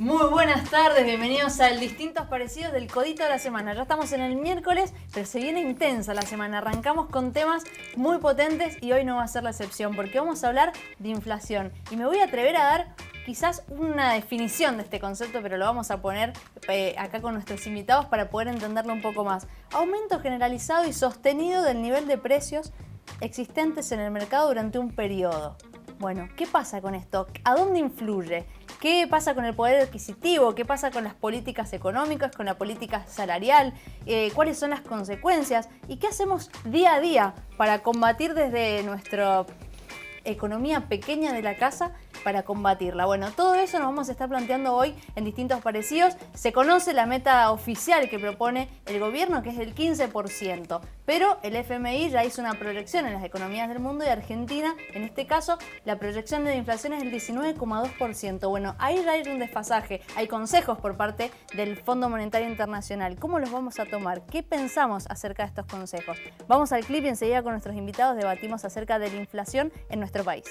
Muy buenas tardes, bienvenidos al Distintos Parecidos del Codito de la Semana. Ya estamos en el miércoles, pero se viene intensa la semana. Arrancamos con temas muy potentes y hoy no va a ser la excepción porque vamos a hablar de inflación. Y me voy a atrever a dar quizás una definición de este concepto, pero lo vamos a poner acá con nuestros invitados para poder entenderlo un poco más. Aumento generalizado y sostenido del nivel de precios existentes en el mercado durante un periodo. Bueno, ¿qué pasa con esto? ¿A dónde influye? ¿Qué pasa con el poder adquisitivo? ¿Qué pasa con las políticas económicas, con la política salarial? ¿Cuáles son las consecuencias? ¿Y qué hacemos día a día para combatir desde nuestra economía pequeña de la casa para combatirla? Bueno, todo eso nos vamos a estar planteando hoy en Distintos Parecidos. Se conoce la meta oficial que propone el gobierno, que es del 15%, pero el FMI ya hizo una proyección en las economías del mundo y Argentina, en este caso, la proyección de la inflación es del 19,2%. Bueno, ahí ya hay un desfasaje, hay consejos por parte del Fondo Monetario Internacional. ¿Cómo los vamos a tomar? ¿Qué pensamos acerca de estos consejos? Vamos al clip y enseguida con nuestros invitados debatimos acerca de la inflación en nuestro país.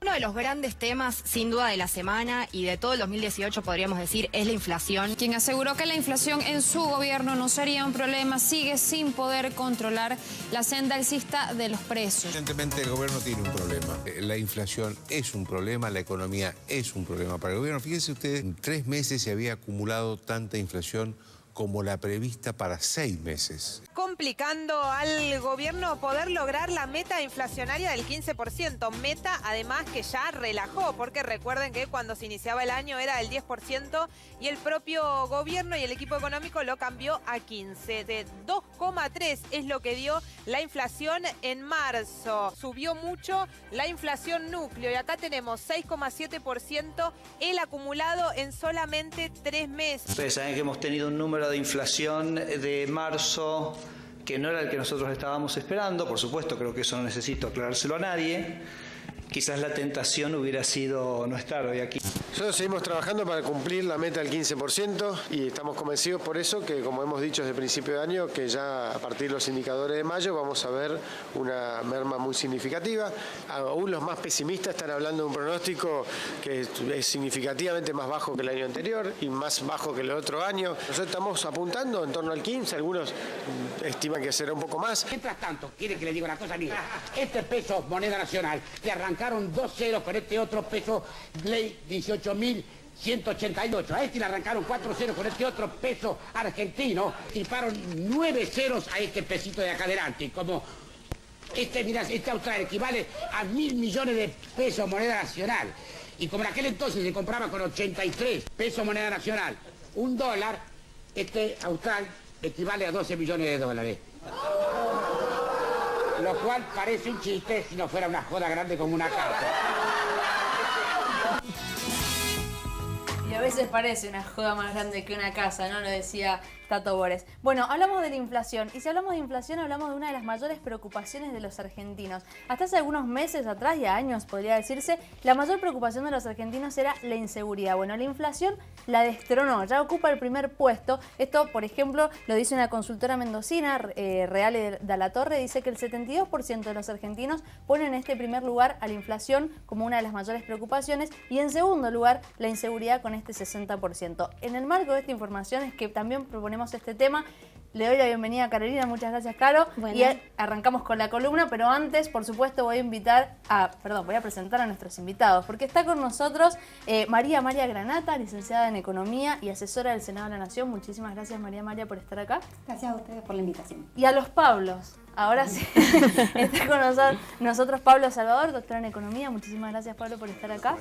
Uno de los grandes temas, sin duda, de la semana y de todo el 2018, podríamos decir, es la inflación. Quien aseguró que la inflación en su gobierno no sería un problema, sigue sin poder controlar la senda alcista de los precios. Evidentemente el gobierno tiene un problema. La inflación es un problema, la economía es un problema para el gobierno. Fíjense ustedes, en 3 meses se había acumulado tanta inflación como la prevista para 6 meses. Complicando al gobierno poder lograr la meta inflacionaria del 15%, meta además que ya relajó, porque recuerden que cuando se iniciaba el año era del 10% y el propio gobierno y el equipo económico lo cambió a 15%. De 2,3 es lo que dio la inflación en marzo. Subió mucho la inflación núcleo y acá tenemos 6,7% el acumulado en solamente 3 meses. Ustedes saben que hemos tenido un número de inflación de marzo que no era el que nosotros estábamos esperando. Por supuesto, creo que eso no necesito aclarárselo a nadie. Quizás la tentación hubiera sido no estar hoy aquí. Nosotros seguimos trabajando para cumplir la meta del 15% y estamos convencidos por eso que, como hemos dicho desde el principio de año, que ya a partir de los indicadores de mayo vamos a ver una merma muy significativa. Aún los más pesimistas están hablando de un pronóstico que es significativamente más bajo que el año anterior y más bajo que el otro año. Nosotros estamos apuntando en torno al 15%, algunos estiman que será un poco más. Mientras tanto, quiere que le diga una cosa, mire, este peso moneda nacional, le arrancaron 2 ceros con este otro peso, ley 18.188. A este le arrancaron 4 ceros con este otro peso argentino y pararon 9 ceros a este pesito de acá adelante. Como mirá, este austral equivale a 1.000 millones de pesos moneda nacional. Y como en aquel entonces se compraba con 83 pesos moneda nacional, un dólar, este austral equivale a 12 millones de dólares. Lo cual parece un chiste si no fuera una joda grande como una casa. Y a veces parece una joda más grande que una casa, ¿no? Lo decía Tato Bores. Bueno, hablamos de la inflación. Y si hablamos de inflación, hablamos de una de las mayores preocupaciones de los argentinos. Hasta hace algunos meses atrás y años, podría decirse, la mayor preocupación de los argentinos era la inseguridad. Bueno, la inflación la destronó, ya ocupa el primer puesto. Esto, por ejemplo, lo dice una consultora mendocina, Reale de la Torre, dice que el 72% de los argentinos ponen en este primer lugar a la inflación como una de las mayores preocupaciones y en segundo lugar la inseguridad con este 60%. En el marco de esta información es que también proponemos este tema. Le doy la bienvenida a Carolina, muchas gracias, Caro. Bueno. Y arrancamos con la columna, pero antes, por supuesto, voy a presentar a nuestros invitados, porque está con nosotros María Granata, licenciada en Economía y asesora del Senado de la Nación. Muchísimas gracias, María, por estar acá. Gracias a ustedes por la invitación. Y a los Pablos. Ahora sí, está con nosotros Pablo Salvador, doctor en Economía. Muchísimas gracias, Pablo, por estar acá.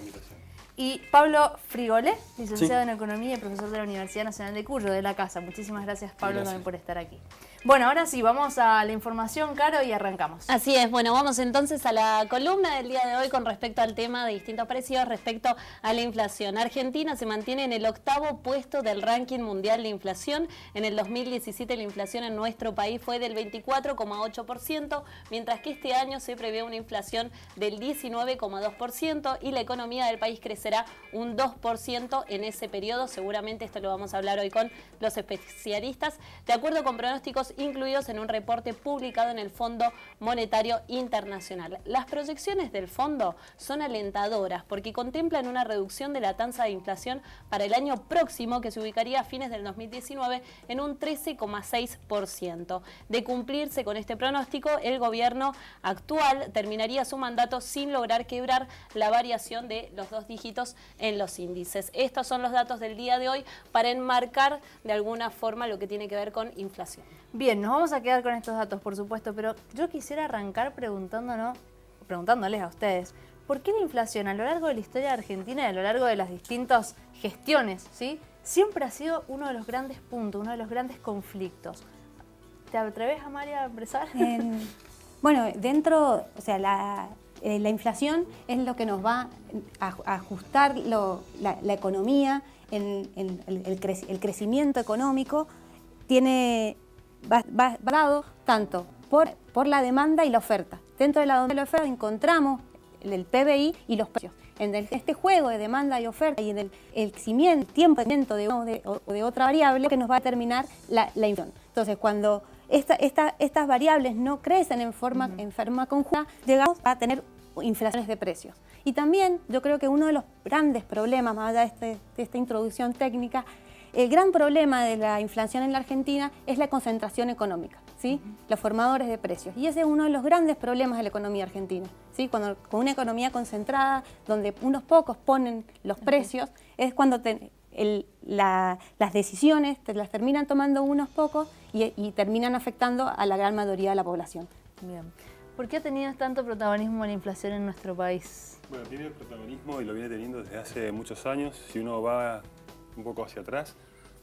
Y Pablo Frigolé, licenciado en Economía y profesor de la Universidad Nacional de Cuyo, de la Casa. Muchísimas gracias, Pablo, también por estar aquí. Bueno, ahora sí, vamos a la información, Caro, y arrancamos. Así es, bueno, vamos entonces a la columna del día de hoy con respecto al tema de Distintos Parecidos respecto a la inflación. Argentina se mantiene en el 8º puesto del ranking mundial de inflación. En el 2017 la inflación en nuestro país fue del 24,8%, mientras que este año se prevé una inflación del 19,2% y la economía del país crecerá será un 2% en ese periodo. Seguramente esto lo vamos a hablar hoy con los especialistas, de acuerdo con pronósticos incluidos en un reporte publicado en el Fondo Monetario Internacional. Las proyecciones del fondo son alentadoras porque contemplan una reducción de la tasa de inflación para el año próximo, que se ubicaría a fines del 2019 en un 13,6%. De cumplirse con este pronóstico, el gobierno actual terminaría su mandato sin lograr quebrar la variación de los 2 dígitos en los índices. Estos son los datos del día de hoy para enmarcar de alguna forma lo que tiene que ver con inflación. Bien, nos vamos a quedar con estos datos, por supuesto, pero yo quisiera arrancar preguntándoles a ustedes, ¿por qué la inflación a lo largo de la historia de Argentina y a lo largo de las distintas gestiones, ¿sí?, siempre ha sido uno de los grandes puntos, uno de los grandes conflictos? ¿Te atreves, Amalia, a empezar? Bueno, o sea, la inflación es lo que nos va a ajustar la economía, el crecimiento económico va dado tanto por la demanda y la oferta. Dentro de la oferta encontramos el PBI y los precios. En este juego de demanda y oferta y en el tiempo de otra variable que nos va a determinar la inflación. Entonces, cuando estas variables no crecen en forma conjunta, llegamos a tener inflaciones de precios. Y también yo creo que uno de los grandes problemas, más allá de esta introducción técnica, el gran problema de la inflación en la Argentina es la concentración económica, ¿sí? Los formadores de precios. Y ese es uno de los grandes problemas de la economía argentina, ¿sí? Con una economía concentrada, donde unos pocos ponen los precios, es cuando las decisiones las terminan tomando unos pocos y terminan afectando a la gran mayoría de la población. Bien. ¿Por qué ha tenido tanto protagonismo la inflación en nuestro país? Bueno, tiene protagonismo y lo viene teniendo desde hace muchos años. Si uno va un poco hacia atrás,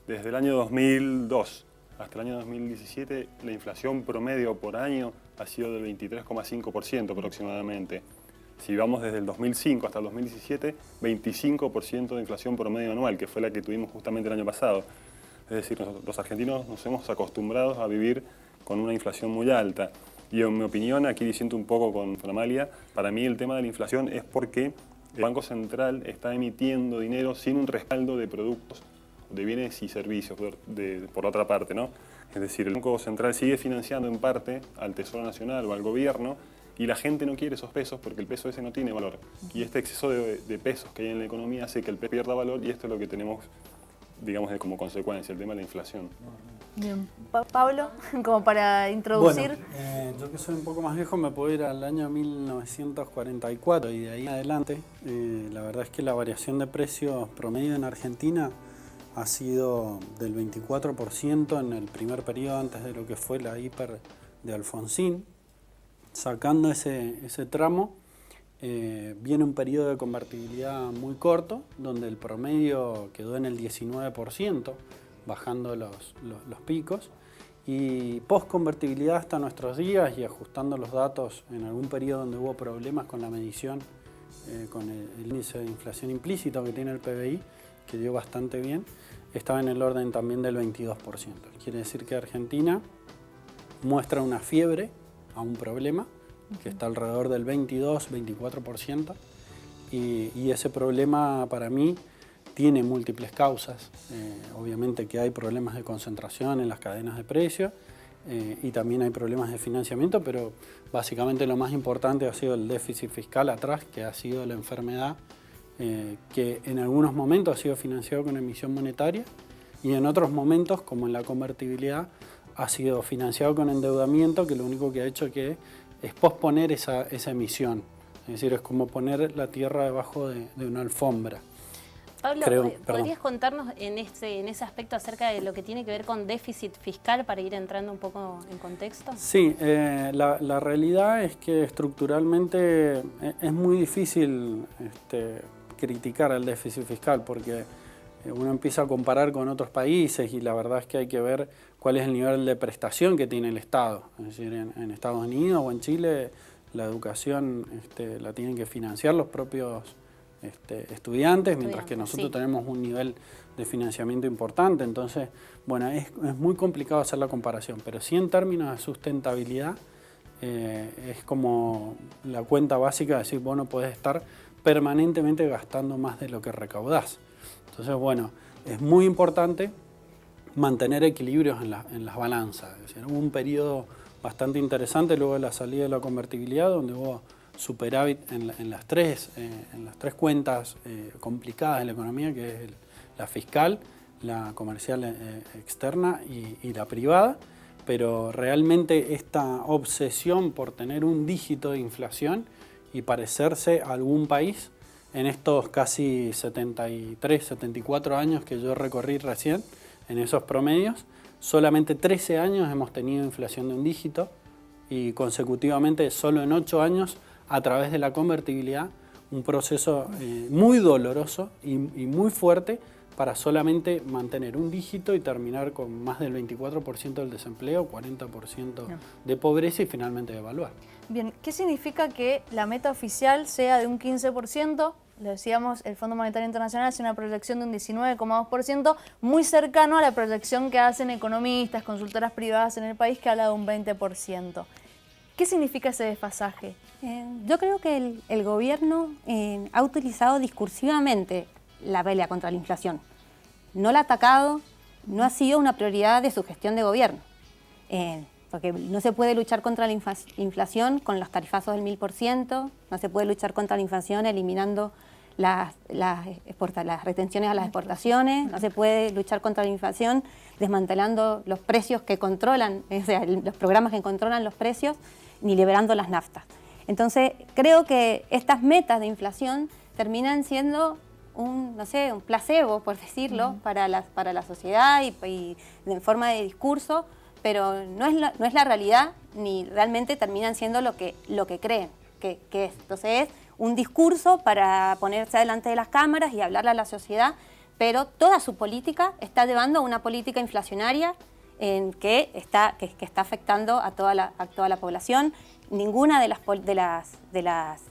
desde el año 2002 hasta el año 2017, la inflación promedio por año ha sido del 23,5% aproximadamente. Si vamos desde el 2005 hasta el 2017, 25% de inflación promedio anual, que fue la que tuvimos justamente el año pasado. Es decir, los argentinos nos hemos acostumbrado a vivir con una inflación muy alta. Y en mi opinión, aquí diciendo un poco con Amalia, para mí el tema de la inflación es porque el Banco Central está emitiendo dinero sin un respaldo de productos, de bienes y servicios, por otra parte, ¿no? Es decir, el Banco Central sigue financiando en parte al Tesoro Nacional o al gobierno y la gente no quiere esos pesos porque el peso ese no tiene valor. Y este exceso de pesos que hay en la economía hace que el peso pierda valor y esto es lo que tenemos, digamos, como consecuencia, el tema de la inflación. Bien. Pablo, como para introducir... Bueno, yo que soy un poco más viejo me puedo ir al año 1944 y de ahí en adelante la verdad es que la variación de precios promedio en Argentina ha sido del 24% en el primer periodo antes de lo que fue la hiper de Alfonsín. Sacando ese tramo, viene un periodo de convertibilidad muy corto, donde el promedio quedó en el 19%, bajando los picos, y post-convertibilidad hasta nuestros días y ajustando los datos en algún periodo donde hubo problemas con la medición, con el índice de inflación implícito que tiene el PBI, que dio bastante bien, estaba en el orden también del 22%. Quiere decir que Argentina muestra una fiebre a un problema que está alrededor del 22-24%, y ese problema para mí tiene múltiples causas. Obviamente que hay problemas de concentración en las cadenas de precios y también hay problemas de financiamiento, pero básicamente lo más importante ha sido el déficit fiscal atrás, que ha sido la enfermedad que en algunos momentos ha sido financiado con emisión monetaria y en otros momentos, como en la convertibilidad, ha sido financiado con endeudamiento, que lo único que ha hecho es posponer esa emisión. Es decir, es como poner la tierra debajo de una alfombra. Pablo, ¿podrías contarnos en ese aspecto acerca de lo que tiene que ver con déficit fiscal para ir entrando un poco en contexto? Sí, la realidad es que estructuralmente es muy difícil criticar el déficit fiscal porque uno empieza a comparar con otros países y la verdad es que hay que ver cuál es el nivel de prestación que tiene el Estado. Es decir, en Estados Unidos o en Chile la educación la tienen que financiar los propios estudiantes, mientras que nosotros tenemos un nivel de financiamiento importante. Entonces, bueno, es muy complicado hacer la comparación, pero sí en términos de sustentabilidad es como la cuenta básica de decir, bueno, puedes estar permanentemente gastando más de lo que recaudás. Entonces, bueno, es muy importante mantener equilibrios en las balanzas. Es decir, hubo un periodo bastante interesante luego de la salida de la convertibilidad, donde hubo superávit en las tres cuentas complicadas de la economía, que es la fiscal, la comercial externa y la privada, pero realmente esta obsesión por tener un dígito de inflación y parecerse a algún país, en estos casi 73, 74 años que yo recorrí recién, en esos promedios, solamente 13 años hemos tenido inflación de un dígito y consecutivamente solo en 8 años, a través de la convertibilidad, un proceso muy doloroso y muy fuerte para solamente mantener un dígito y terminar con más del 24% del desempleo, 40% de pobreza y finalmente devaluar. Bien, ¿qué significa que la meta oficial sea de un 15%? Lo decíamos, el Fondo Monetario Internacional hace una proyección de un 19,2%, muy cercano a la proyección que hacen economistas, consultoras privadas en el país, que habla de un 20%. ¿Qué significa ese desfasaje? Yo creo que el gobierno ha utilizado discursivamente la pelea contra la inflación. No la ha atacado, no ha sido una prioridad de su gestión de gobierno. Porque no se puede luchar contra la inflación con los tarifazos del 1000%, no se puede luchar contra la inflación eliminando las retenciones a las exportaciones, no se puede luchar contra la inflación desmantelando los precios que controlan, o sea, los programas que controlan los precios, ni liberando las naftas. Entonces, creo que estas metas de inflación terminan siendo un placebo, por decirlo, para la sociedad y en forma de discurso, pero no es la realidad, ni realmente terminan siendo lo que creen que es. Entonces es un discurso para ponerse delante de las cámaras y hablarle a la sociedad, pero toda su política está llevando a una política inflacionaria que está afectando a toda la población. Ninguna de las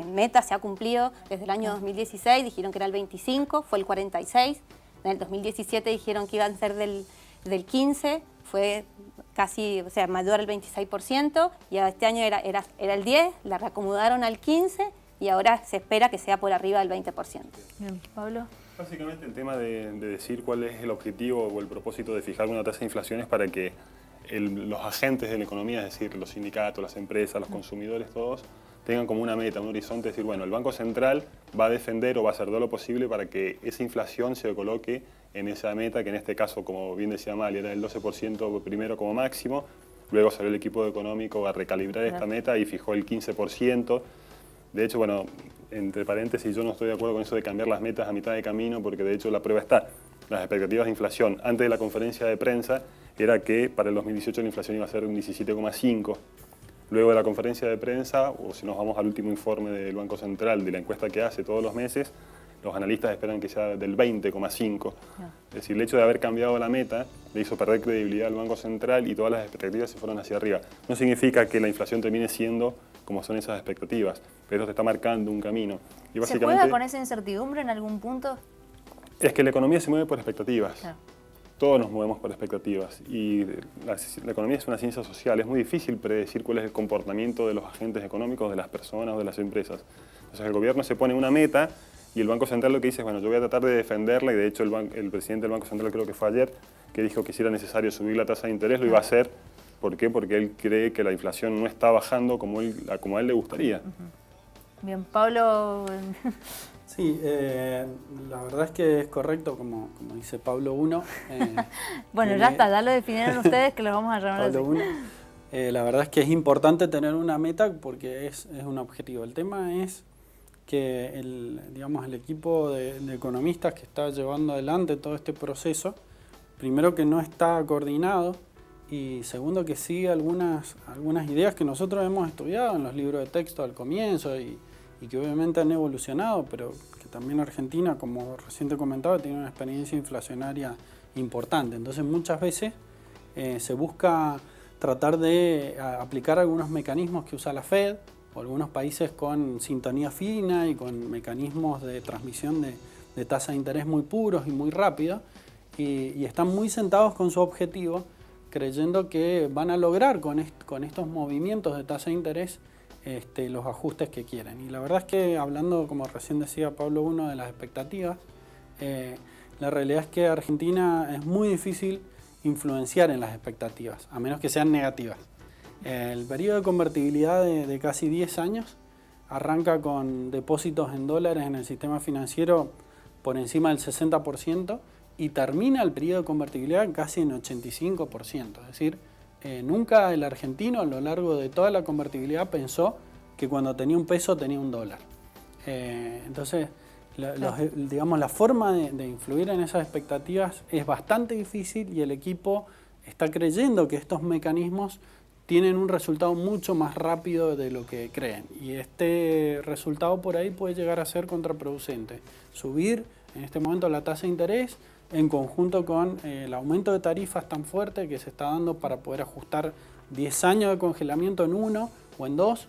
metas se ha cumplido desde el año 2016, dijeron que era el 25, fue el 46, en el 2017 dijeron que iban a ser del 15, fue casi, o sea, mayor al 26%, y este año era el 10, la reacomodaron al 15 y ahora se espera que sea por arriba del 20%. Bien, Pablo. Básicamente el tema de decir cuál es el objetivo o el propósito de fijar una tasa de inflación es para que los agentes de la economía, es decir, los sindicatos, las empresas, los consumidores, todos, tengan como una meta, un horizonte, es decir, bueno, el Banco Central va a defender o va a hacer todo lo posible para que esa inflación se coloque en esa meta, que en este caso, como bien decía Mali, era el 12% primero como máximo, luego salió el equipo económico a recalibrar esta meta y fijó el 15%. De hecho, bueno, entre paréntesis, yo no estoy de acuerdo con eso de cambiar las metas a mitad de camino, porque de hecho la prueba está. Las expectativas de inflación antes de la conferencia de prensa era que para el 2018 la inflación iba a ser un 17,5%. Luego de la conferencia de prensa, o si nos vamos al último informe del Banco Central, de la encuesta que hace todos los meses, los analistas esperan que sea del 20,5%. Es decir, el hecho de haber cambiado la meta le hizo perder credibilidad al Banco Central y todas las expectativas se fueron hacia arriba. No significa que la inflación termine siendo como son esas expectativas, pero eso te está marcando un camino. Y básicamente, ¿se juega con esa incertidumbre en algún punto? Es que la economía se mueve por expectativas. Claro. Todos nos movemos por expectativas y la economía es una ciencia social. Es muy difícil predecir cuál es el comportamiento de los agentes económicos, de las personas o de las empresas. Entonces el gobierno se pone una meta y el Banco Central lo que dice es, bueno, yo voy a tratar de defenderla, y de hecho el presidente del Banco Central, creo que fue ayer, que dijo que si era necesario subir la tasa de interés, lo iba a hacer. ¿Por qué? Porque él cree que la inflación no está bajando como a él le gustaría. Bien, Pablo. Sí, la verdad es que es correcto, como dice Pablo 1. Bueno, ya está, ya lo definieron ustedes, que lo vamos a llamar Pablo 1. La verdad es que es importante tener una meta porque es un objetivo. El tema es que el equipo de economistas que está llevando adelante todo este proceso, primero que no está coordinado, y segundo que sigue algunas ideas que nosotros hemos estudiado en los libros de texto al comienzo y que obviamente han evolucionado, pero que también Argentina, como recién te comentaba, tiene una experiencia inflacionaria importante. Entonces muchas veces se busca tratar de aplicar algunos mecanismos que usa la Fed o algunos países con sintonía fina y con mecanismos de transmisión de tasa de interés muy puros y muy rápidos, y están muy sentados con su objetivo, creyendo que van a lograr con estos movimientos de tasa de interés los ajustes que quieren. Y la verdad es que hablando, como recién decía Pablo, uno de las expectativas, la realidad es que Argentina es muy difícil influenciar en las expectativas, a menos que sean negativas. El periodo de convertibilidad de casi 10 años arranca con depósitos en dólares en el sistema financiero por encima del 60% y termina el periodo de convertibilidad casi en 85%. Es decir, nunca el argentino a lo largo de toda la convertibilidad pensó que cuando tenía un peso tenía un dólar. Entonces, digamos, la forma de influir en esas expectativas es bastante difícil y el equipo está creyendo que estos mecanismos tienen un resultado mucho más rápido de lo que creen. Y este resultado por ahí puede llegar a ser contraproducente. Subir en este momento la tasa de interés en conjunto con el aumento de tarifas tan fuerte que se está dando para poder ajustar 10 años de congelamiento en 1 o en 2,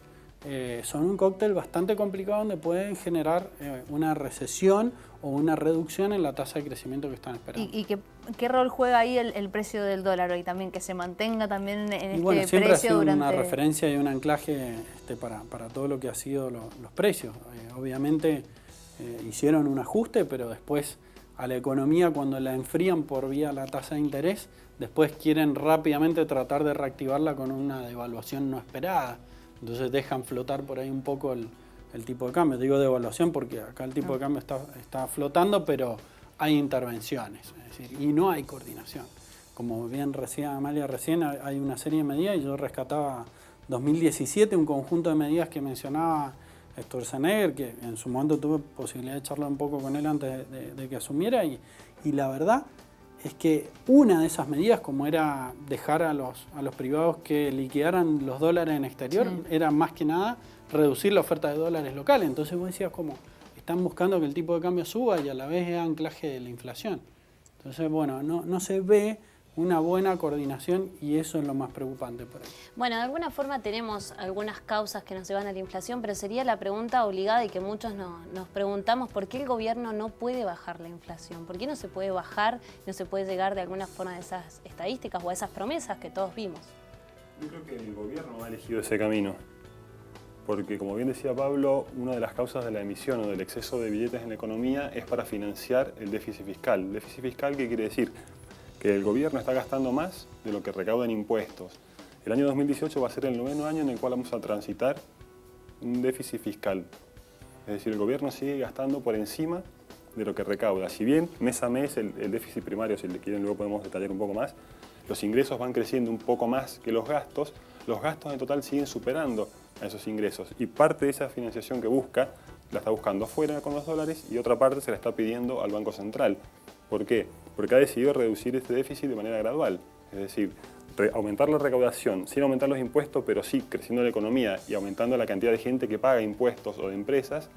son un cóctel bastante complicado donde pueden generar una recesión o una reducción en la tasa de crecimiento que están esperando. ¿Y qué rol juega ahí el precio del dólar hoy también? Que se mantenga también en bueno, este siempre precio ha sido durante... una referencia y un anclaje para todo lo que ha sido los precios. Obviamente hicieron un ajuste, pero después a la economía cuando la enfrían por vía la tasa de interés, después quieren rápidamente tratar de reactivarla con una devaluación no esperada. Entonces dejan flotar por ahí un poco el tipo de cambio. Digo devaluación porque acá el tipo de cambio está flotando, pero hay intervenciones, es decir, y no hay coordinación. Como bien decía Amalia recién, hay una serie de medidas y yo rescataba 2017, un conjunto de medidas que mencionaba Sturzenegger, que en su momento tuve posibilidad de charlar un poco con él antes de que asumiera, y la verdad es que una de esas medidas, como era dejar a los privados que liquidaran los dólares en exterior, era más que nada reducir la oferta de dólares locales. Entonces vos decías como están buscando que el tipo de cambio suba y a la vez es anclaje de la inflación. Entonces, bueno, no se ve una buena coordinación y eso es lo más preocupante por ahí. Bueno, de alguna forma tenemos algunas causas que nos llevan a la inflación, pero sería la pregunta obligada y que muchos nos preguntamos por qué el gobierno no puede bajar la inflación, por qué no se puede bajar, no se puede llegar de alguna forma a esas estadísticas o a esas promesas que todos vimos. Yo creo que el gobierno ha elegido ese camino, porque como bien decía Pablo, una de las causas de la emisión o del exceso de billetes en la economía es para financiar el déficit fiscal. ¿El déficit fiscal qué quiere decir? Que el gobierno está gastando más de lo que recauda en impuestos. El año 2018 va a ser el 9º año en el cual vamos a transitar un déficit fiscal. Es decir, el gobierno sigue gastando por encima de lo que recauda. Si bien mes a mes el déficit primario, si le quieren luego podemos detallar un poco más, los ingresos van creciendo un poco más que los gastos en total siguen superando a esos ingresos. Y parte de esa financiación que busca, la está buscando afuera con los dólares y otra parte se la está pidiendo al Banco Central. ¿Por qué? Porque ha decidido reducir este déficit de manera gradual. Es decir, aumentar la recaudación sin aumentar los impuestos, pero sí creciendo la economía y aumentando la cantidad de gente que paga impuestos o de empresas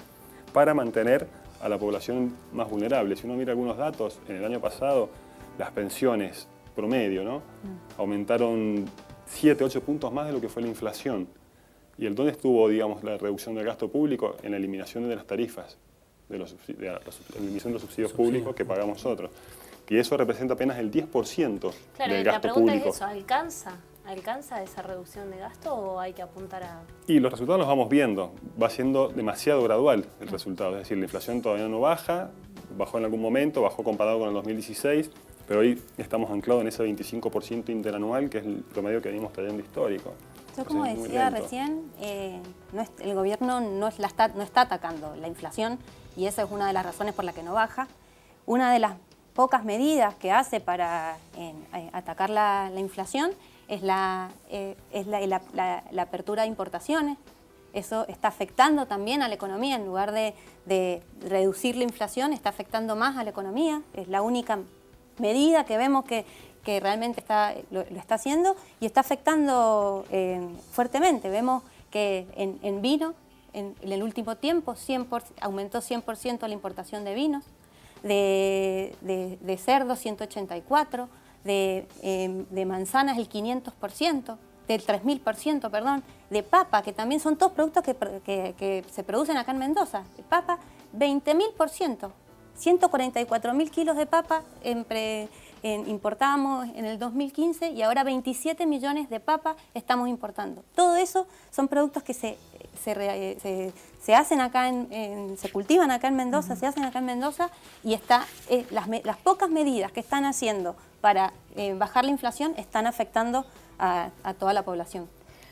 para mantener a la población más vulnerable. Si uno mira algunos datos, en el año pasado las pensiones promedio, ¿no? Aumentaron 7, 8 puntos más de lo que fue la inflación. ¿Y dónde estuvo, digamos, la reducción del gasto público? En la eliminación de las tarifas, la eliminación de los subsidios públicos que pagamos nosotros. Y eso representa apenas el 10% del gasto público. Claro, la pregunta es eso, ¿alcanza esa reducción de gasto o hay que apuntar a...? Y los resultados los vamos viendo, va siendo demasiado gradual el resultado, es decir, la inflación todavía no baja, bajó en algún momento, bajó comparado con el 2016, pero hoy estamos anclados en ese 25% interanual, que es el promedio que venimos trayendo histórico. Yo como decía recién, el gobierno no está atacando la inflación y esa es una de las razones por la que no baja. Una de las pocas medidas que hace para atacar la inflación es la apertura de importaciones. Eso está afectando también a la economía, en lugar de reducir la inflación, está afectando más a la economía. Es la única medida que vemos que realmente lo está haciendo y está afectando fuertemente. Vemos que en vino, en el último tiempo, aumentó 100% la importación de vinos, de cerdo 184%, de manzanas el 500%, del 3000%, perdón, de papa, que también son todos productos que se producen acá en Mendoza. De papa, 20.000%, 144.000 kilos de papa importábamos en el 2015 y ahora 27 millones de papas estamos importando. Todo eso son productos que se hacen acá se cultivan acá en Mendoza, se hacen acá en Mendoza y las pocas medidas que están haciendo para bajar la inflación están afectando a toda la población.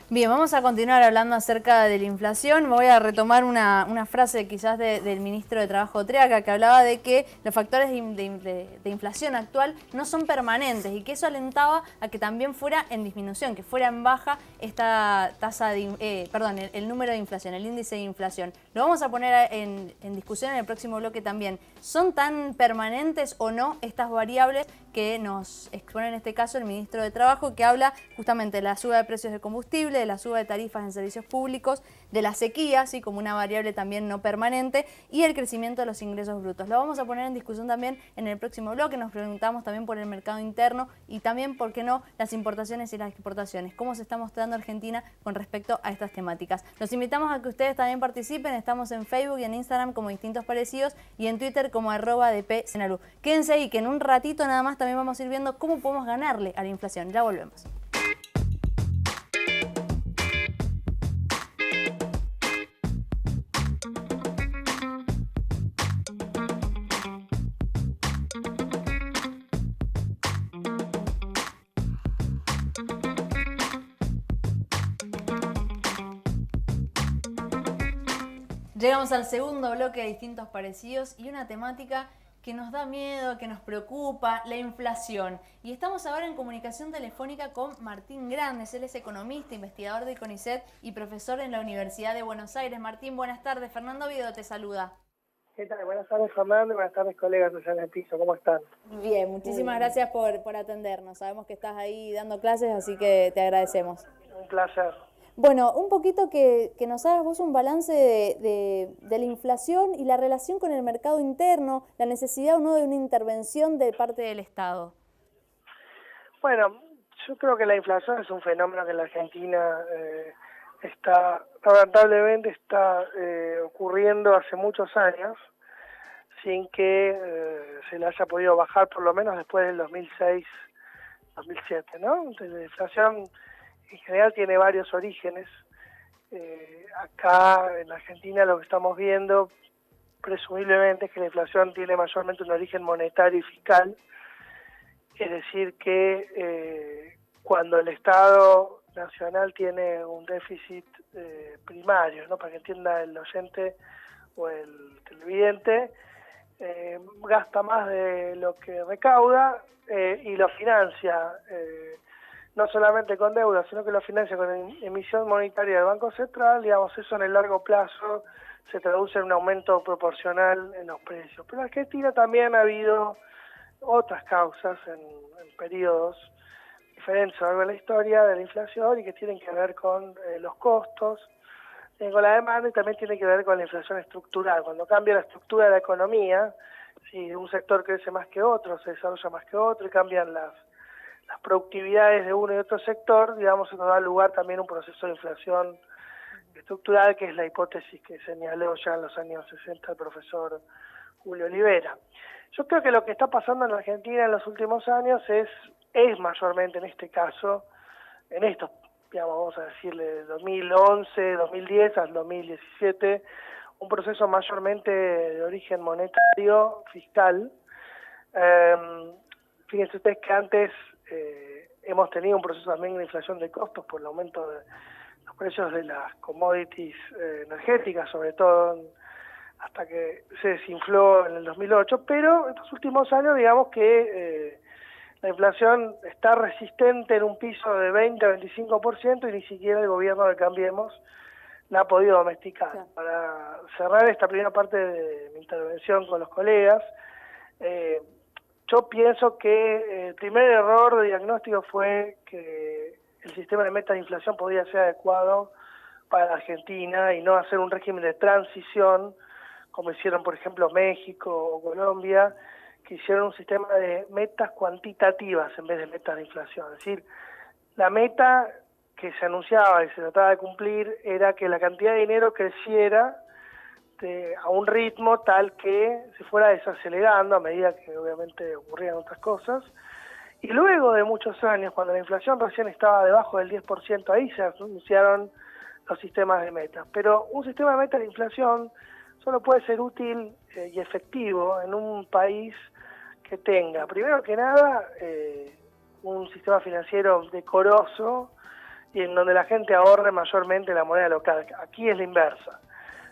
Bien, vamos a continuar hablando acerca de la inflación. Me voy a retomar una frase quizás del ministro de Trabajo Triaca, que hablaba de que los factores de inflación actual no son permanentes y que eso alentaba a que también fuera en disminución, que fuera en baja esta tasa el número de inflación, el índice de inflación. Lo vamos a poner en discusión en el próximo bloque también. ¿Son tan permanentes o no estas variables que nos expone en este caso el ministro de Trabajo, que habla justamente de la suba de precios de combustible, de la suba de tarifas en servicios públicos, de la sequía, así como una variable también no permanente, y el crecimiento de los ingresos brutos? Lo vamos a poner en discusión también en el próximo bloque. Nos preguntamos también por el mercado interno y también, ¿por qué no?, las importaciones y las exportaciones. ¿Cómo se está mostrando Argentina con respecto a estas temáticas? Los invitamos a que ustedes también participen. Estamos en Facebook y en Instagram como Distintos Parecidos y en Twitter como @dpsenarú. Quédense ahí, que en un ratito nada más también vamos a ir viendo cómo podemos ganarle a la inflación. Ya volvemos. Llegamos al segundo bloque de Distintos Parecidos y una temática que nos da miedo, que nos preocupa, la inflación. Y estamos ahora en comunicación telefónica con Martín Grandes. Él es economista, investigador de CONICET y profesor en la Universidad de Buenos Aires. Martín, buenas tardes. Fernando Oviedo te saluda. ¿Qué tal? Buenas tardes, Fernando. Buenas tardes, colegas allá en el piso. ¿Cómo están? Bien, muchísimas gracias por atendernos. Sabemos que estás ahí dando clases, así que te agradecemos. Un placer. Bueno, un poquito que nos hagas vos un balance de la inflación y la relación con el mercado interno, la necesidad o no de una intervención de parte del Estado. Bueno, yo creo que la inflación es un fenómeno que en la Argentina lamentablemente está ocurriendo hace muchos años sin que se le haya podido bajar, por lo menos después del 2006-2007, ¿no? Entonces, la inflación en general tiene varios orígenes. Acá en Argentina lo que estamos viendo presumiblemente es que la inflación tiene mayormente un origen monetario y fiscal, es decir que cuando el Estado Nacional tiene un déficit primario, ¿no?, para que entienda el oyente o el televidente, gasta más de lo que recauda y lo financia no solamente con deuda, sino que lo financia con emisión monetaria del Banco Central. Digamos, eso en el largo plazo se traduce en un aumento proporcional en los precios. Pero en Argentina también ha habido otras causas en periodos diferentes a lo largo de la historia de la inflación y que tienen que ver con los costos, con la demanda y también tiene que ver con la inflación estructural. Cuando cambia la estructura de la economía, si un sector crece más que otro, se desarrolla más que otro y cambian las productividades de uno y otro sector, digamos, eso da lugar también a un proceso de inflación estructural, que es la hipótesis que señaló ya en los años 60 el profesor Julio Olivera. Yo creo que lo que está pasando en la Argentina en los últimos años es mayormente en este caso, en estos, digamos, vamos a decirle, de 2011, 2010 al 2017, un proceso mayormente de origen monetario, fiscal. Fíjense ustedes que antes hemos tenido un proceso también de inflación de costos por el aumento de los precios de las commodities energéticas, sobre todo hasta que se desinfló en el 2008, pero estos últimos años digamos que la inflación está resistente en un piso de 20-25% y ni siquiera el gobierno de Cambiemos la ha podido domesticar. Sí. Para cerrar esta primera parte de mi intervención con los colegas, yo pienso que el primer error de diagnóstico fue que el sistema de meta de inflación podía ser adecuado para la Argentina y no hacer un régimen de transición, como hicieron, por ejemplo, México o Colombia, que hicieron un sistema de metas cuantitativas en vez de metas de inflación. Es decir, la meta que se anunciaba y se trataba de cumplir era que la cantidad de dinero creciera a un ritmo tal que se fuera desacelerando a medida que obviamente ocurrían otras cosas, Y luego de muchos años, cuando la inflación recién estaba debajo del 10%, ahí se anunciaron los sistemas de metas. Pero un sistema de metas de inflación solo puede ser útil y efectivo en un país que tenga, primero que nada, un sistema financiero decoroso y en donde la gente ahorre mayormente la moneda local. Aquí es la inversa.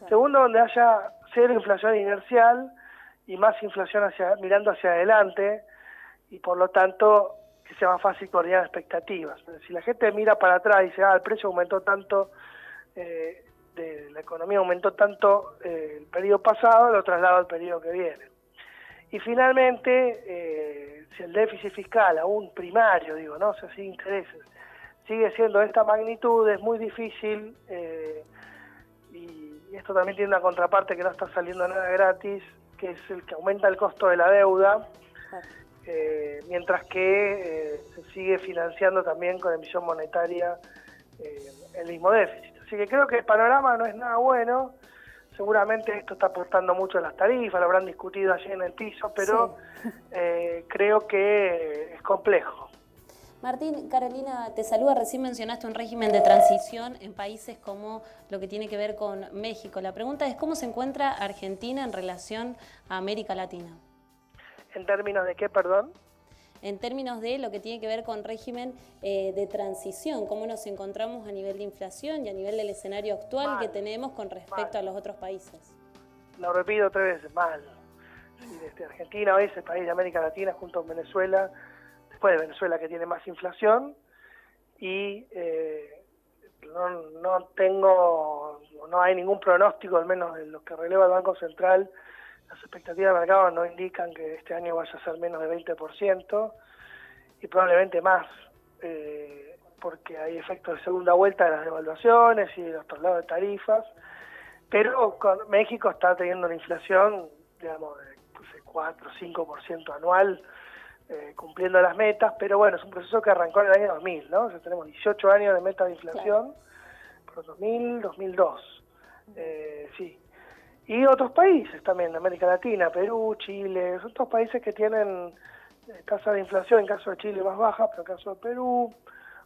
Segundo, donde haya cero inflación inercial y más inflación mirando hacia adelante, y por lo tanto que sea más fácil coordinar expectativas. Si la gente mira para atrás y dice, el precio aumentó tanto, la economía aumentó tanto el periodo pasado, lo traslado al periodo que viene. Y finalmente, si el déficit fiscal, aún primario, o sea, sin intereses, sigue siendo de esta magnitud, es muy difícil, y esto también tiene una contraparte que no está saliendo nada gratis, que es el que aumenta el costo de la deuda, mientras que se sigue financiando también con emisión monetaria el mismo déficit. Así que creo que el panorama no es nada bueno. Seguramente esto está aportando mucho a las tarifas, lo habrán discutido allí en el piso, pero sí. Creo que es complejo. Martín, Carolina te saluda. Recién mencionaste un régimen de transición en países como lo que tiene que ver con México. La pregunta es, ¿cómo se encuentra Argentina en relación a América Latina? ¿En términos de qué, perdón? En términos de lo que tiene que ver con régimen de transición, ¿cómo nos encontramos a nivel de inflación y a nivel del escenario actual que tenemos con respecto a los otros países? Lo repito 3 veces, mal. Sí, Argentina hoy es el país de América Latina junto con Venezuela, después de Venezuela, que tiene más inflación, y no hay ningún pronóstico, al menos de lo que releva el Banco Central. Las expectativas de mercado no indican que este año vaya a ser menos de 20% y probablemente más, porque hay efectos de segunda vuelta de las devaluaciones y de los traslados de tarifas, pero México está teniendo una inflación, digamos, de 4 o 5% anual, cumpliendo las metas, pero bueno, es un proceso que arrancó en el año 2000, ¿no? O sea, tenemos 18 años de meta de inflación, por 2000, 2002, sí. Y otros países también, de América Latina, Perú, Chile, son todos países que tienen tasa de inflación, en caso de Chile más baja, pero en caso de Perú,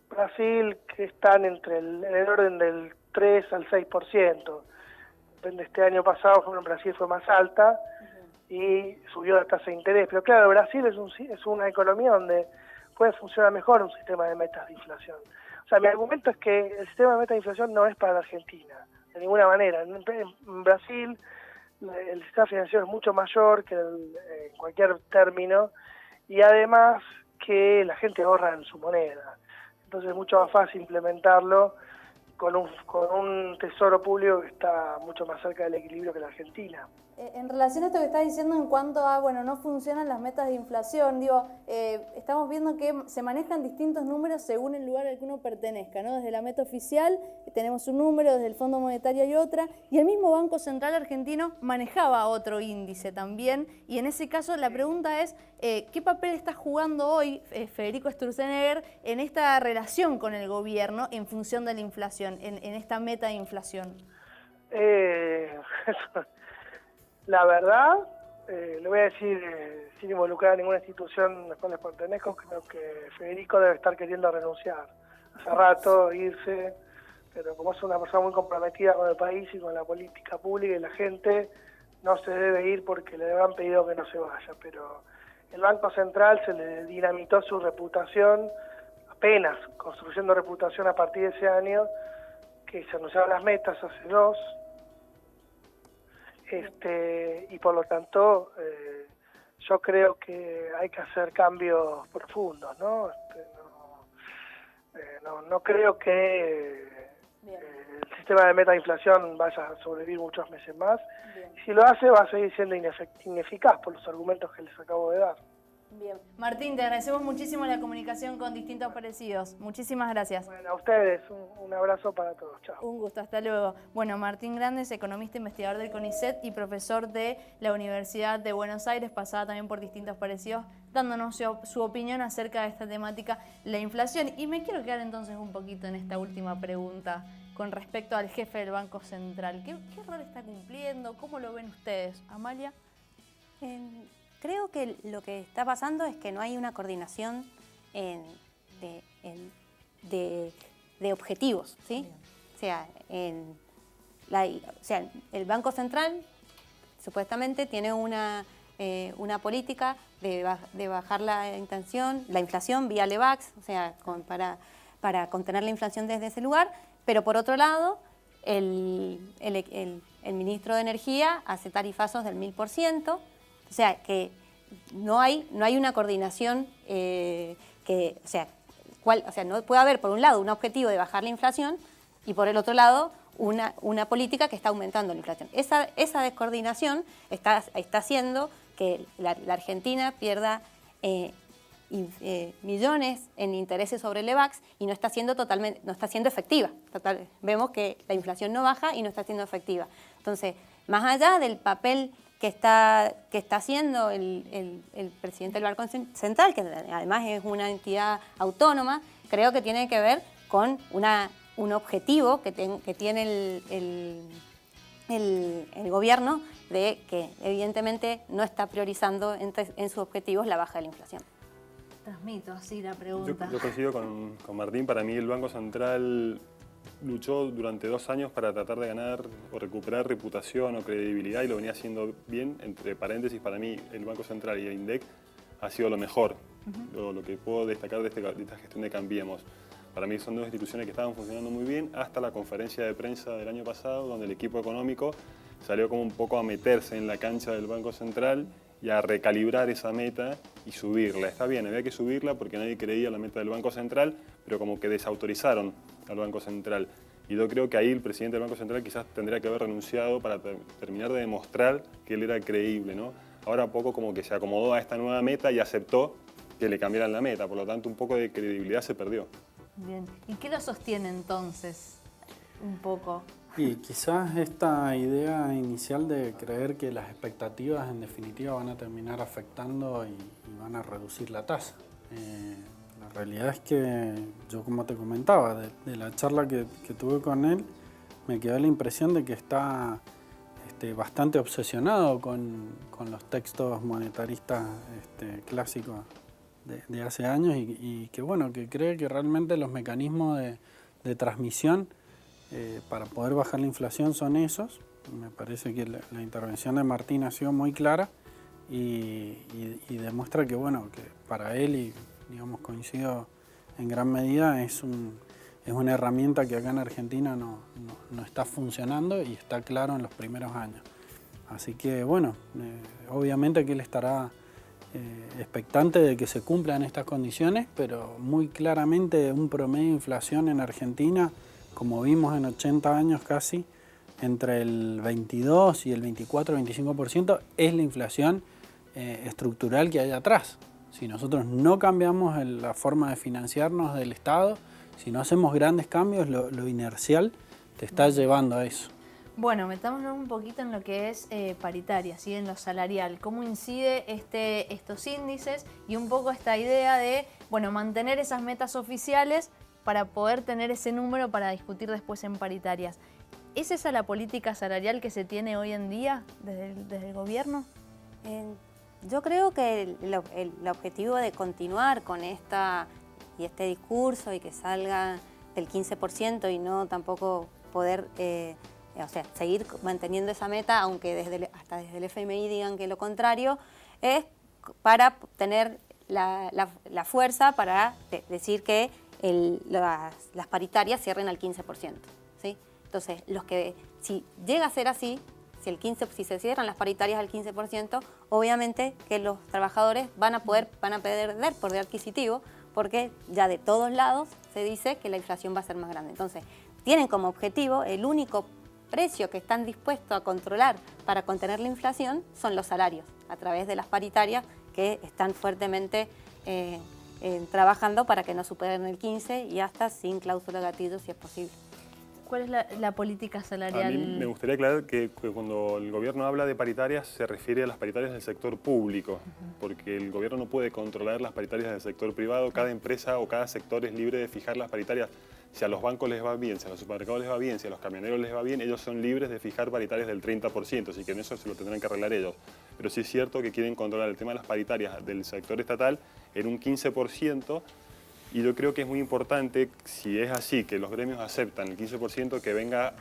Brasil, que están en el orden del 3 al 6%. Depende, este año pasado, por ejemplo, en Brasil fue más alta y subió la tasa de interés. Pero claro, Brasil es una economía donde puede funcionar mejor un sistema de metas de inflación. O sea, mi argumento es que el sistema de metas de inflación no es para la Argentina, de ninguna manera. En Brasil el sistema financiero es mucho mayor que en cualquier término, y además que la gente ahorra en su moneda. Entonces es mucho más fácil implementarlo con un tesoro público que está mucho más cerca del equilibrio que la Argentina. En relación a esto que estás diciendo en cuanto a, no funcionan las metas de inflación, estamos viendo que se manejan distintos números según el lugar al que uno pertenezca, ¿no? Desde la meta oficial tenemos un número, desde el Fondo Monetario hay otra, y el mismo Banco Central argentino manejaba otro índice también, y en ese caso la pregunta es, ¿qué papel está jugando hoy Federico Sturzenegger en esta relación con el gobierno en función de la inflación, en esta meta de inflación? La verdad, le voy a decir, sin involucrar a ninguna institución a la cual les pertenezco, creo que Federico debe estar queriendo renunciar hace rato, irse, pero como es una persona muy comprometida con el país y con la política pública y la gente, no se debe ir porque le han pedido que no se vaya. Pero el Banco Central se le dinamitó su reputación, apenas construyendo reputación a partir de ese año, que se anunciaron las metas hace 2, y por lo tanto yo creo que hay que hacer cambios profundos, ¿no? No creo que el sistema de meta de inflación vaya a sobrevivir muchos meses más. Y si lo hace, va a seguir siendo ineficaz por los argumentos que les acabo de dar. Bien. Martín, te agradecemos muchísimo la comunicación con Distintos Parecidos. Muchísimas gracias. Bueno, a ustedes, un abrazo para todos. Chao. Un gusto, hasta luego. Bueno, Martín Grandes, economista investigador del CONICET y profesor de la Universidad de Buenos Aires, pasada también por Distintos Parecidos, dándonos su opinión acerca de esta temática, la inflación. Y me quiero quedar entonces un poquito en esta última pregunta con respecto al jefe del Banco Central. ¿Qué rol está cumpliendo? ¿Cómo lo ven ustedes? Amalia. Creo que lo que está pasando es que no hay una coordinación de objetivos, ¿sí? O sea, el Banco Central supuestamente tiene una política de bajar la inflación vía LEVAX, o sea, para contener la inflación desde ese lugar, pero por otro lado, el ministro de Energía hace tarifazos del 1000%, o sea, que no hay una coordinación no puede haber, por un lado, un objetivo de bajar la inflación y por el otro lado, una política que está aumentando la inflación. Esa descoordinación está haciendo que la Argentina pierda millones en intereses sobre el LEVAX y no está siendo efectiva. Vemos que la inflación no baja y no está siendo efectiva. Entonces, más allá del papel que está haciendo el presidente del Banco Central, que además es una entidad autónoma, creo que tiene que ver con un objetivo que tiene el gobierno de que evidentemente no está priorizando en sus objetivos la baja de la inflación. Transmito así la pregunta. Yo coincido con Martín. Para mí el Banco Central luchó durante 2 años para tratar de ganar o recuperar reputación o credibilidad y lo venía haciendo bien. Entre paréntesis, para mí el Banco Central y el INDEC ha sido lo mejor, lo que puedo destacar de esta gestión de Cambiemos. Para mí son 2 instituciones que estaban funcionando muy bien hasta la conferencia de prensa del año pasado, donde el equipo económico salió como un poco a meterse en la cancha del Banco Central y a recalibrar esa meta y subirla. Está bien, había que subirla porque nadie creía la meta del Banco Central, pero como que desautorizaron al Banco Central. Y yo creo que ahí el presidente del Banco Central quizás tendría que haber renunciado para terminar de demostrar que él era creíble, ¿no? Ahora poco como que se acomodó a esta nueva meta y aceptó que le cambiaran la meta, por lo tanto un poco de credibilidad se perdió. Bien, ¿y qué lo sostiene entonces un poco? Y quizás esta idea inicial de creer que las expectativas en definitiva van a terminar afectando y van a reducir la tasa. La realidad es que yo, como te comentaba, de la charla que tuve con él, me quedó la impresión de que está bastante obsesionado con los textos monetaristas clásicos de hace años y que bueno, que cree que realmente los mecanismos de transmisión para poder bajar la inflación son esos. Me parece que la intervención de Martín ha sido muy clara y demuestra que bueno, que para él, y digamos coincido en gran medida, es una herramienta que acá en Argentina no está funcionando y está claro en los primeros años. Así que bueno, obviamente que él estará expectante de que se cumplan estas condiciones, pero muy claramente un promedio de inflación en Argentina, como vimos en 80 años casi, entre el 22 y el 24-25% es la inflación estructural que hay atrás. Si nosotros no cambiamos la forma de financiarnos del Estado, si no hacemos grandes cambios, lo inercial te está llevando a eso. Bueno, metámonos un poquito en lo que es paritaria, ¿sí? En lo salarial. ¿Cómo incide estos índices y un poco esta idea de mantener esas metas oficiales para poder tener ese número para discutir después en paritarias? ¿Es esa la política salarial que se tiene hoy en día desde el gobierno? Yo creo que el objetivo de continuar con este discurso y que salga del 15% y no tampoco poder seguir manteniendo esa meta, aunque hasta desde el FMI digan que lo contrario, es para tener la fuerza para decir que las paritarias cierren al 15%. ¿sí? Entonces, si llega a ser así, si se cierran las paritarias al 15%, obviamente que los trabajadores van a perder poder adquisitivo, porque ya de todos lados se dice que la inflación va a ser más grande. Entonces, tienen como objetivo, el único precio que están dispuestos a controlar para contener la inflación son los salarios, a través de las paritarias que están fuertemente trabajando para que no superen el 15% y hasta sin cláusula gatillo si es posible. ¿Cuál es la política salarial? A mí me gustaría aclarar que cuando el gobierno habla de paritarias se refiere a las paritarias del sector público, porque el gobierno no puede controlar las paritarias del sector privado. Cada empresa o cada sector es libre de fijar las paritarias Si a los bancos les va bien, si a los supermercados les va bien, si a los camioneros les va bien, ellos son libres de fijar paritarias del 30%, así que en eso se lo tendrán que arreglar ellos. Pero sí es cierto que quieren controlar el tema de las paritarias del sector estatal en un 15%, y yo creo que es muy importante, si es así, que los gremios aceptan el 15%, que venga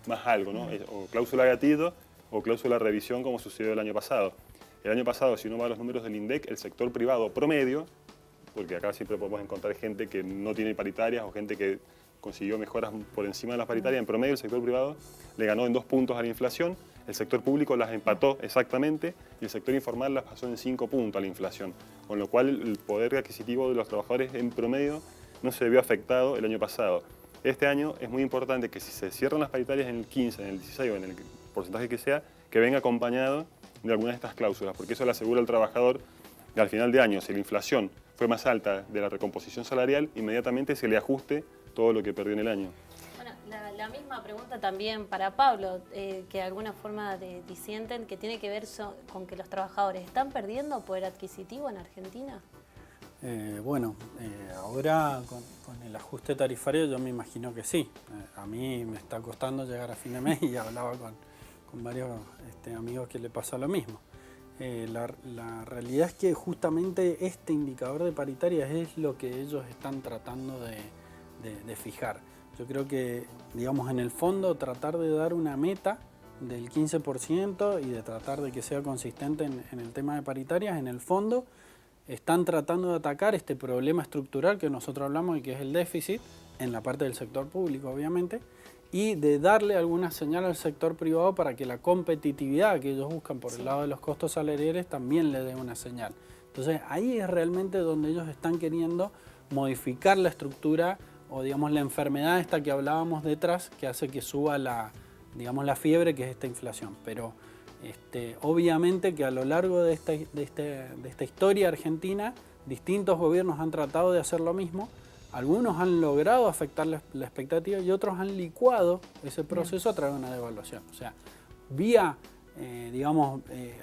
más algo, ¿no? O cláusula gatillo o cláusula revisión, como sucedió el año pasado. El año pasado, si uno va a los números del INDEC, el sector privado promedio, porque acá siempre podemos encontrar gente que no tiene paritarias o gente que consiguió mejoras por encima de las paritarias, en promedio el sector privado le ganó en 2 puntos a la inflación, el sector público las empató exactamente y el sector informal las pasó en 5 puntos a la inflación, con lo cual el poder adquisitivo de los trabajadores en promedio no se vio afectado el año pasado. Este año es muy importante que si se cierran las paritarias en el 15, en el 16 o en el porcentaje que sea, que venga acompañado de alguna de estas cláusulas, porque eso le asegura al trabajador que al final de año, si la inflación fue más alta de la recomposición salarial, inmediatamente se le ajuste todo lo que perdió en el año. Bueno, la misma pregunta también para Pablo, que de alguna forma disienten, que tiene que ver con que los trabajadores están perdiendo poder adquisitivo en Argentina. Ahora con el ajuste tarifario yo me imagino que sí. A mí me está costando llegar a fin de mes y hablaba con varios amigos que le pasa lo mismo. La realidad es que justamente este indicador de paritarias es lo que ellos están tratando de fijar. Yo creo que, digamos, en el fondo tratar de dar una meta del 15% y de tratar de que sea consistente en el tema de paritarias, en el fondo están tratando de atacar este problema estructural que nosotros hablamos y que es el déficit en la parte del sector público, obviamente, y de darle alguna señal al sector privado para que la competitividad que ellos buscan por el lado de los costos salariales también le dé una señal. Entonces ahí es realmente donde ellos están queriendo modificar la estructura o digamos la enfermedad esta que hablábamos detrás que hace que suba la fiebre, que es esta inflación. Pero obviamente que a lo largo de esta historia argentina distintos gobiernos han tratado de hacer lo mismo. Algunos han logrado afectar la expectativa y otros han licuado ese proceso a través de una devaluación. O sea, vía,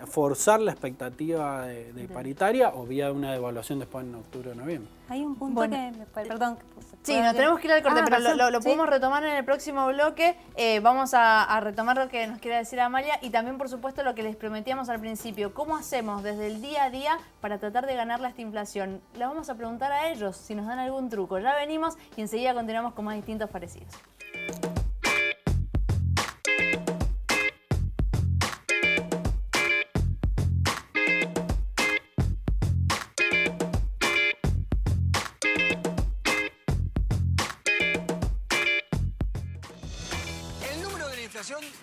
forzar la expectativa de paritaria o vía una devaluación después en octubre o noviembre. Hay un punto perdón. Sí, nos tenemos que ir al corte, pero lo podemos retomar en el próximo bloque. Vamos a retomar lo que nos quiere decir Amalia y también, por supuesto, lo que les prometíamos al principio. ¿Cómo hacemos desde el día a día para tratar de ganarle a esta inflación? La vamos a preguntar a ellos si nos dan algún truco. Ya venimos y enseguida continuamos con más distintos parecidos.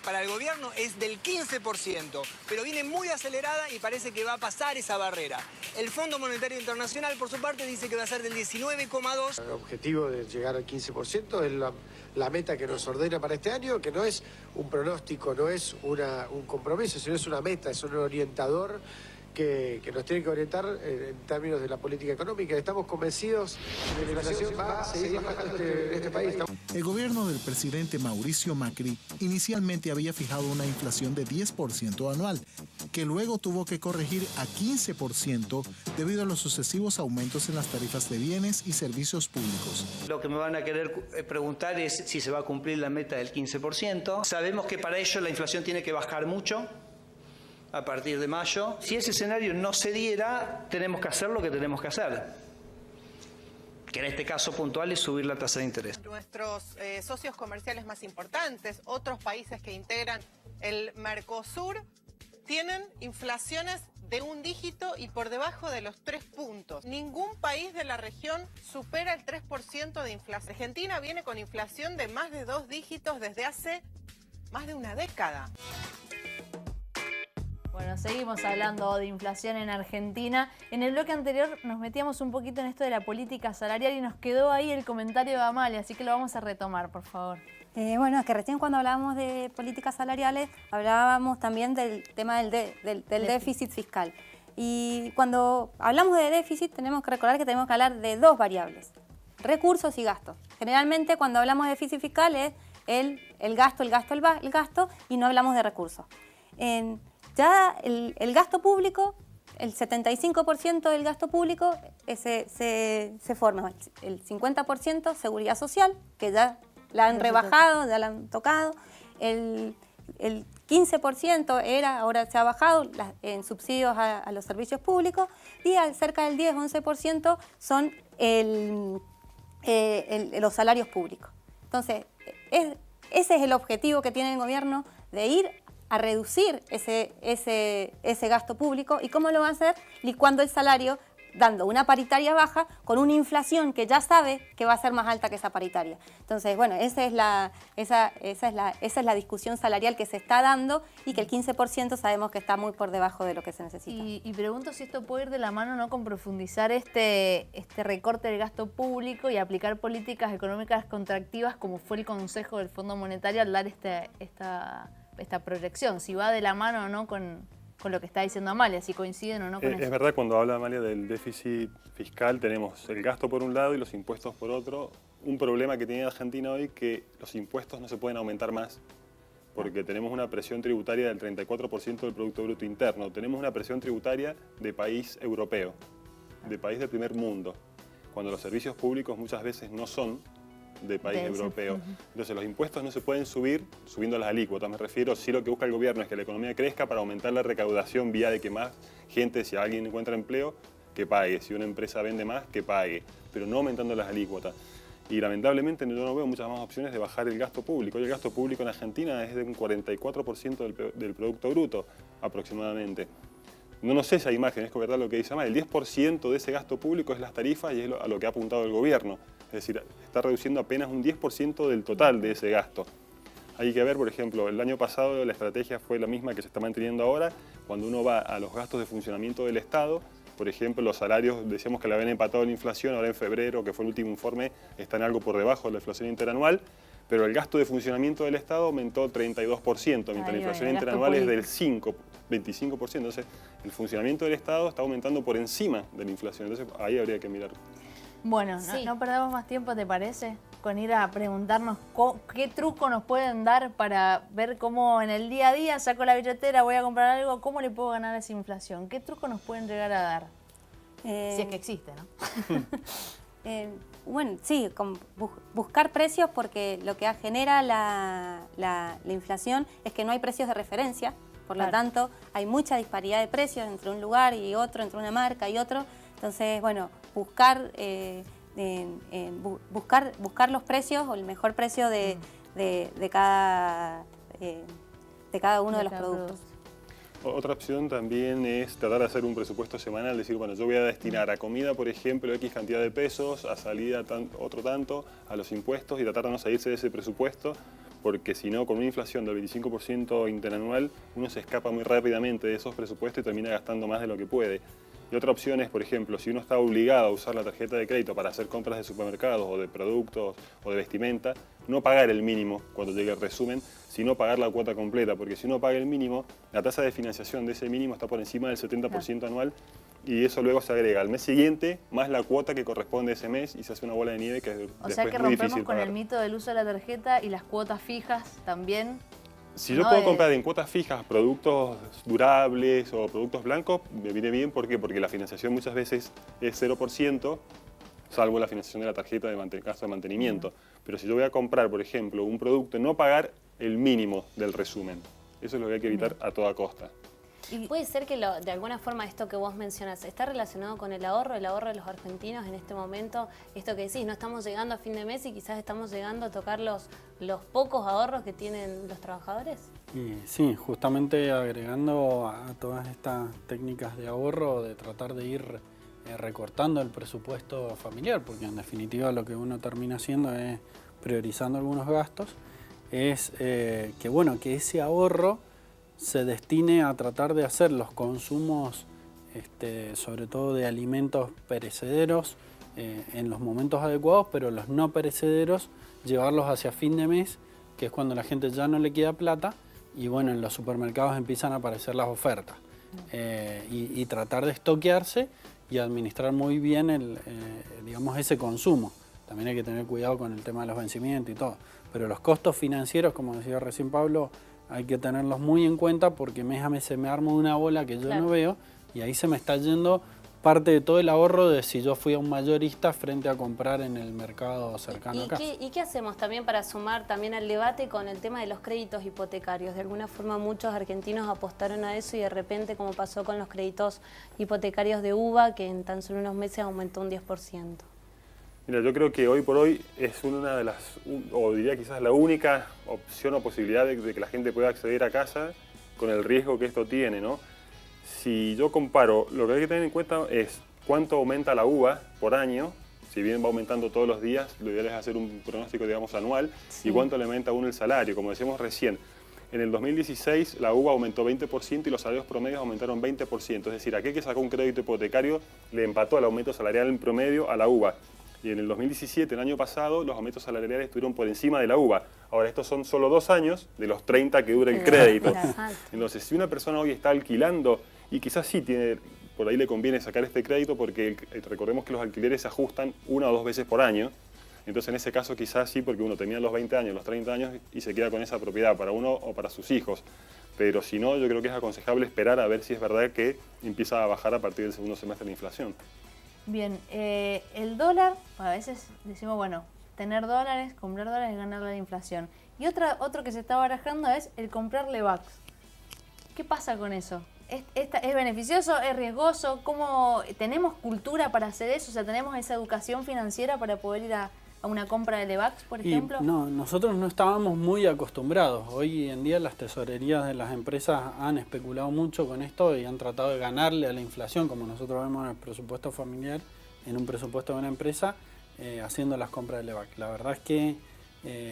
Para el gobierno es del 15%, pero viene muy acelerada y parece que va a pasar esa barrera. El Fondo Monetario Internacional, por su parte, dice que va a ser del 19,2%. El objetivo de llegar al 15% es la meta que nos ordena para este año, que no es un pronóstico, no es un compromiso, sino es una meta, es un orientador que nos tiene que orientar en términos de la política económica. Estamos convencidos de que la inflación va a seguir bajando en este país. El gobierno del presidente Mauricio Macri inicialmente había fijado una inflación de 10% anual, que luego tuvo que corregir a 15% debido a los sucesivos aumentos en las tarifas de bienes y servicios públicos. Lo que me van a querer preguntar es si se va a cumplir la meta del 15%. Sabemos que para ello la inflación tiene que bajar mucho a partir de mayo. Si ese escenario no se diera, tenemos que hacer lo que tenemos que hacer, que en este caso puntual es subir la tasa de interés. Nuestros socios comerciales más importantes, otros países que integran el Mercosur, tienen inflaciones de un dígito y por debajo de los 3 puntos. Ningún país de la región supera el 3% de inflación. Argentina viene con inflación de más de 2 dígitos desde hace más de una década. Bueno, seguimos hablando de inflación en Argentina. En el bloque anterior nos metíamos un poquito en esto de la política salarial y nos quedó ahí el comentario de Amalia, así que lo vamos a retomar, por favor. Bueno, es que recién cuando hablábamos de políticas salariales hablábamos también del tema del déficit fiscal. Y cuando hablamos de déficit tenemos que recordar que tenemos que hablar de 2 variables, recursos y gastos. Generalmente cuando hablamos de déficit fiscal es el gasto, y no hablamos de recursos. Ya el gasto público el 75% del gasto público se forma. El 50% seguridad social, que ya la han rebajado, ya la han tocado. El 15% ahora se ha bajado en subsidios a los servicios públicos, y cerca del 10-11% son los salarios públicos. Entonces, ese es el objetivo que tiene el gobierno, de ir a reducir ese gasto público. ¿Y cómo lo va a hacer? Licuando el salario, dando una paritaria baja con una inflación que ya sabe que va a ser más alta que esa paritaria. Entonces, bueno, esa es la discusión salarial que se está dando, y que el 15% sabemos que está muy por debajo de lo que se necesita. Y pregunto si esto puede ir de la mano, ¿no?, con profundizar este recorte del gasto público y aplicar políticas económicas contractivas, como fue el Consejo del Fondo Monetario al dar esta proyección. Si va de la mano o no con lo que está diciendo Amalia, si coinciden o no con eso. Es verdad, cuando habla Amalia del déficit fiscal, tenemos el gasto por un lado y los impuestos por otro. Un problema que tiene Argentina hoy, que los impuestos no se pueden aumentar más, porque tenemos una presión tributaria del 34% del Producto Bruto Interno. Tenemos una presión tributaria de país europeo, de país del primer mundo, cuando los servicios públicos muchas veces no son de país europeo. Entonces los impuestos no se pueden subir subiendo las alícuotas, me refiero. Si lo que busca el gobierno es que la economía crezca para aumentar la recaudación vía de que más gente, si alguien encuentra empleo, que pague, si una empresa vende más, que pague, pero no aumentando las alícuotas. Y lamentablemente yo no veo muchas más opciones de bajar el gasto público. Hoy el gasto público en Argentina es de un 44% del Producto Bruto aproximadamente. No sé esa imagen, es verdad lo que dice Amalia. El 10% de ese gasto público es las tarifas, y es a lo que ha apuntado el gobierno. Es decir, está reduciendo apenas un 10% del total de ese gasto. Hay que ver, por ejemplo, el año pasado la estrategia fue la misma que se está manteniendo ahora. Cuando uno va a los gastos de funcionamiento del Estado, por ejemplo, los salarios, decíamos que la habían empatado la inflación, ahora en febrero, que fue el último informe, están algo por debajo de la inflación interanual, pero el gasto de funcionamiento del Estado aumentó 32%, mientras la inflación interanual es del 25%. Entonces, el funcionamiento del Estado está aumentando por encima de la inflación. Entonces, ahí habría que mirar. Bueno, no perdamos más tiempo, ¿te parece? Con ir a preguntarnos qué truco nos pueden dar para ver cómo en el día a día saco la billetera, voy a comprar algo, ¿cómo le puedo ganar a esa inflación? ¿Qué truco nos pueden llegar a dar? Si es que existe, ¿no? Bueno, sí, buscar precios, porque lo que genera la inflación es que no hay precios de referencia. Por lo tanto, hay mucha disparidad de precios entre un lugar y otro, entre una marca y otro. Entonces, bueno, buscar los precios o el mejor precio de cada uno de los productos. Otra opción también es tratar de hacer un presupuesto semanal, decir, bueno, yo voy a destinar a comida, por ejemplo, X cantidad de pesos, a salida otro tanto, a los impuestos, y tratar de no salirse de ese presupuesto, porque si no, con una inflación del 25% interanual, uno se escapa muy rápidamente de esos presupuestos y termina gastando más de lo que puede. Y otra opción es, por ejemplo, si uno está obligado a usar la tarjeta de crédito para hacer compras de supermercados o de productos o de vestimenta, no pagar el mínimo cuando llegue el resumen, sino pagar la cuota completa, porque si uno paga el mínimo, la tasa de financiación de ese mínimo está por encima del 70% anual, y eso luego se agrega al mes siguiente más la cuota que corresponde a ese mes, y se hace una bola de nieve que es O sea que rompemos con el mito del uso de la tarjeta y las cuotas fijas también. Si yo puedo comprar en cuotas fijas productos durables o productos blancos, me viene bien. ¿Por qué? Porque la financiación muchas veces es 0%, salvo la financiación de la tarjeta de gasto de mantenimiento. Pero si yo voy a comprar, por ejemplo, un producto, no pagar el mínimo del resumen. Eso es lo que hay que evitar a toda costa. Y puede ser que de alguna forma esto que vos mencionas está relacionado con el ahorro de los argentinos en este momento. Esto que decís, no estamos llegando a fin de mes y quizás estamos llegando a tocar los pocos ahorros que tienen los trabajadores. Y sí, justamente agregando a todas estas técnicas de ahorro, de tratar de ir recortando el presupuesto familiar, porque en definitiva lo que uno termina haciendo es priorizando algunos gastos, es que ese ahorro se destine a tratar de hacer los consumos, sobre todo de alimentos perecederos, en los momentos adecuados, pero los no perecederos llevarlos hacia fin de mes, que es cuando la gente ya no le queda plata, y bueno, en los supermercados empiezan a aparecer las ofertas. Y tratar de estoquearse y administrar muy bien ese consumo. También hay que tener cuidado con el tema de los vencimientos y todo. Pero los costos financieros, como decía recién Pablo, hay que tenerlos muy en cuenta, porque mes a mes se me arma una bola que yo no veo, Y ahí se me está yendo parte de todo el ahorro de si yo fui a un mayorista frente a comprar en el mercado cercano a casa. ¿Y qué hacemos también para sumar también al debate con el tema de los créditos hipotecarios? De alguna forma muchos argentinos apostaron a eso y de repente, como pasó con los créditos hipotecarios de UBA, que en tan solo unos meses aumentó un 10%. Mira, yo creo que hoy por hoy es una de las, o diría quizás la única opción o posibilidad de que la gente pueda acceder a casa con el riesgo que esto tiene, ¿no? Si yo comparo, lo que hay que tener en cuenta es cuánto aumenta la UVA por año, si bien va aumentando todos los días, lo ideal es hacer un pronóstico, digamos, anual, y cuánto le aumenta a uno el salario. Como decíamos recién, en el 2016 la UVA aumentó 20% y los salarios promedios aumentaron 20%. Es decir, aquel que sacó un crédito hipotecario le empató el aumento salarial en promedio a la UVA. Y en el 2017, el año pasado, los aumentos salariales estuvieron por encima de la UVA. Ahora, estos son solo 2 años de los 30 que dura el crédito. Entonces, si una persona hoy está alquilando, y quizás sí tiene, por ahí le conviene sacar este crédito porque recordemos que los alquileres se ajustan 1 o 2 veces por año. Entonces, en ese caso quizás sí, porque uno tenía los 20 años, los 30 años y se queda con esa propiedad para uno o para sus hijos. Pero si no, yo creo que es aconsejable esperar a ver si es verdad que empieza a bajar a partir del segundo semestre la inflación. Bien, el dólar, a veces decimos, bueno, tener dólares, comprar dólares y ganar la inflación. Y otro que se está barajando es el comprar LEVAX. ¿Qué pasa con eso? ¿Es beneficioso? ¿Es riesgoso? ¿Cómo tenemos cultura para hacer eso? O sea, ¿tenemos esa educación financiera para poder ir a una compra de LEVAX, por ejemplo? No, nosotros no estábamos muy acostumbrados. Hoy en día las tesorerías de las empresas han especulado mucho con esto y han tratado de ganarle a la inflación, como nosotros vemos en el presupuesto familiar, en un presupuesto de una empresa, haciendo las compras de LEVAX. La verdad es que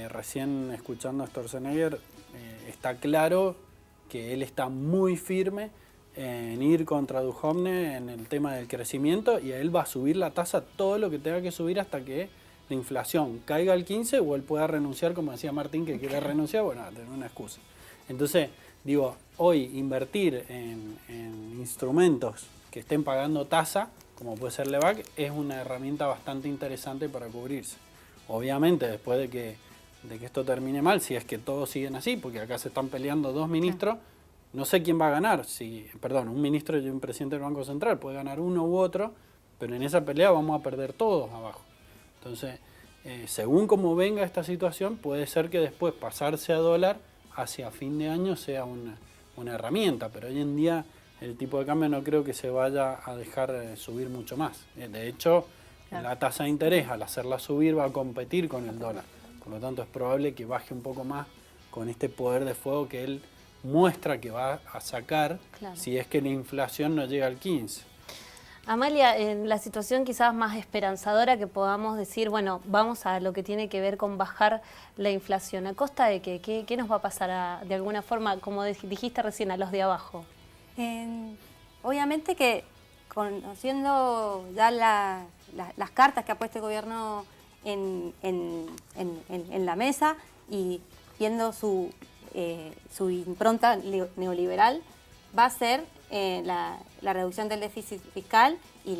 recién escuchando a Sturzenegger, está claro que él está muy firme en ir contra Duhovne en el tema del crecimiento y él va a subir la tasa todo lo que tenga que subir hasta que la inflación caiga al 15 o él pueda renunciar, como decía Martín, que quiere renunciar, bueno, a tener una excusa. Entonces, digo, hoy invertir en instrumentos que estén pagando tasa, como puede ser LEVAX, es una herramienta bastante interesante para cubrirse. Obviamente, después de que esto termine mal, si es que todos siguen así, porque acá se están peleando 2 ministros, no sé quién va a ganar. Un ministro y un presidente del Banco Central, puede ganar uno u otro, pero en esa pelea vamos a perder todos abajo. Entonces, según como venga esta situación, puede ser que después pasarse a dólar hacia fin de año sea una herramienta, pero hoy en día el tipo de cambio no creo que se vaya a dejar subir mucho más. De hecho, la tasa de interés al hacerla subir va a competir con el dólar. Por lo tanto, es probable que baje un poco más con este poder de fuego que él muestra que va a sacar si es que la inflación no llega al 15. Amalia, en la situación quizás más esperanzadora que podamos decir, bueno, vamos a lo que tiene que ver con bajar la inflación. ¿A costa de qué nos va a pasar de alguna forma, como dijiste recién, a los de abajo? Obviamente que conociendo ya las cartas que ha puesto el gobierno en la mesa y viendo su impronta neoliberal, va a ser la reducción del déficit fiscal y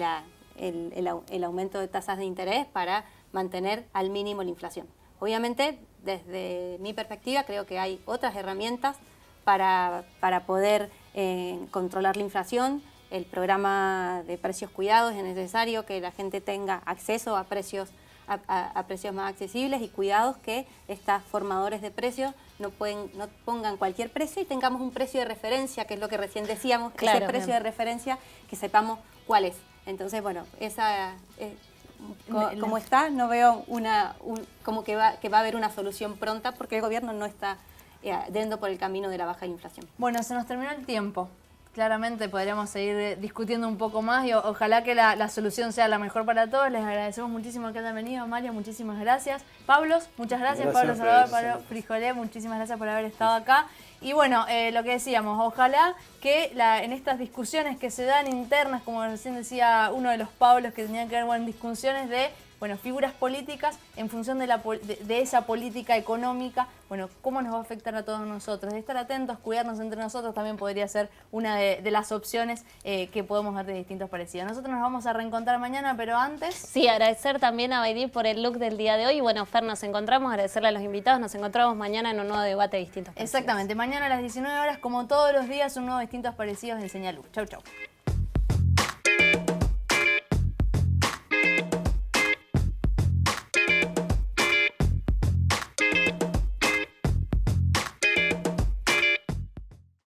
el aumento de tasas de interés para mantener al mínimo la inflación. Obviamente, desde mi perspectiva, creo que hay otras herramientas para poder controlar la inflación. El programa de precios cuidados es necesario que la gente tenga acceso a precios más accesibles y cuidados que estos formadores de precios no pongan cualquier precio y tengamos un precio de referencia, que es lo que recién decíamos, ese precio de referencia que sepamos cuál es. Entonces, bueno, como está, no veo como que va a haber una solución pronta porque el gobierno no está yendo por el camino de la baja inflación. Bueno, se nos terminó el tiempo. Claramente podríamos seguir discutiendo un poco más y ojalá que la solución sea la mejor para todos. Les agradecemos muchísimo que hayan venido. Amalia, muchísimas gracias. Pablos, muchas gracias. Pablo Salvador, Pablo Frijolé, muchísimas gracias por haber estado acá. Y bueno, lo que decíamos, ojalá que en estas discusiones que se dan internas, como recién decía uno de los Pablos, que tenían que ver discusiones de figuras políticas en función de esa política económica, cómo nos va a afectar a todos nosotros. De estar atentos, cuidarnos entre nosotros también podría ser una de las opciones que podemos ver de distintos parecidos. Nosotros nos vamos a reencontrar mañana, pero antes... Sí, agradecer también a Baidí por el look del día de hoy. Bueno, Fer, nos encontramos, agradecerle a los invitados, nos encontramos mañana en un nuevo debate de distintos parecidos. Exactamente, mañana a las 19 horas, como todos los días, un nuevo Distintos Parecidos en Señal Luz. Chau, chau.